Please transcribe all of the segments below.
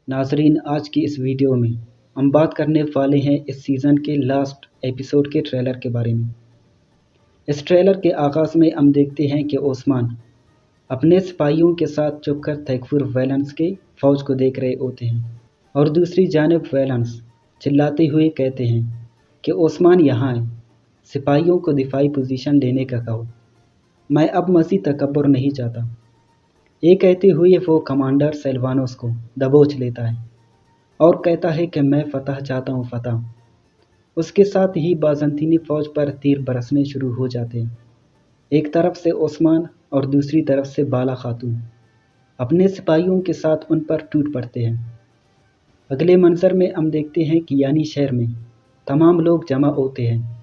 नाजरीन, आज की इस वीडियो में हम बात करने वाले हैं इस सीज़न के लास्ट एपिसोड के ट्रेलर के बारे में। इस ट्रेलर के आगाज़ में हम देखते हैं कि ओस्मान अपने सिपाहियों के साथ छुपकर तैकफुर वेलेंस के फ़ौज को देख रहे होते हैं और दूसरी जानिब वेलेंस चिल्लाते हुए कहते हैं कि ओस्मान यहाँ है, सिपाहियों को दिफाई पोजीशन लेने का कहो, मैं अब मज़ीद तकब्बुर नहीं चाहता। ये कहते हुए वो कमांडर सेल्वानोस को दबोच लेता है और कहता है कि मैं फ़तह चाहता हूँ, फ़तह। उसके साथ ही बाज़ंतीनी फ़ौज पर तीर बरसने शुरू हो जाते हैं। एक तरफ से ओस्मान और दूसरी तरफ से बाला खातून अपने सिपाहियों के साथ उन पर टूट पड़ते हैं। अगले मंजर में हम देखते हैं कि यानी शहर में तमाम लोग जमा होते हैं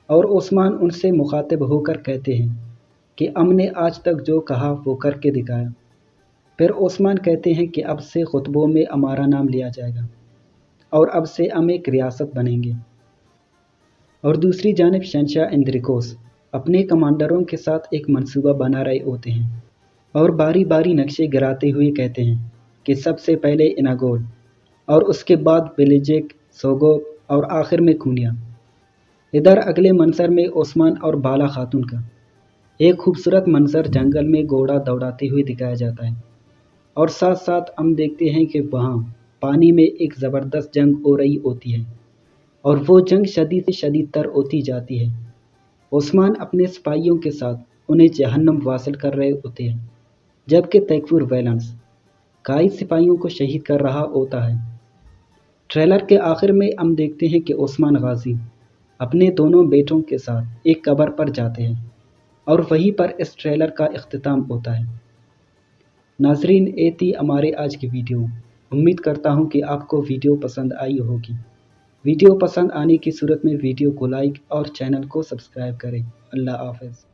और ओस्मान उनसे मुखातिब होकर कहते हैं कि हमने आज तक जो कहा वो करके दिखाया। फिर ओस्मान कहते हैं कि अब से खुतबों में हमारा नाम लिया जाएगा और अब से हम एक रियासत बनेंगे। और दूसरी जानिब शहंशाह इंद्रिकोस अपने कमांडरों के साथ एक मंसूबा बना रहे होते हैं और बारी बारी नक्शे गिराते हुए कहते हैं कि सबसे पहले इनागोल और उसके बाद बेलिजेक, सोगो और आखिर में खूनिया। इधर अगले मंजर में ओस्मान और बाला खातून का एक खूबसूरत मंजर जंगल में घोड़ा दौड़ाते हुए दिखाया जाता है और साथ साथ हम देखते हैं कि वहाँ पानी में एक ज़बरदस्त जंग हो रही होती है और वो जंग शदीद से शदीद तर होती जाती है। ओस्मान अपने सिपाहियों के साथ उन्हें जहन्नम वासिल कर रहे होते हैं, जबकि तैकफुर वेलेंस कायद सिपाहियों को शहीद कर रहा होता है। ट्रेलर के आखिर में हम देखते हैं कि ओस्मान गाजी अपने दोनों बेटों के साथ एक कब्र पर जाते हैं और वहीं पर इस ट्रेलर का इख्तिताम होता है। नाजरीन, ये थी हमारे आज की वीडियो। उम्मीद करता हूँ कि आपको वीडियो पसंद आई होगी। वीडियो पसंद आने की सूरत में वीडियो को लाइक और चैनल को सब्सक्राइब करें। अल्लाह हाफ़िज़।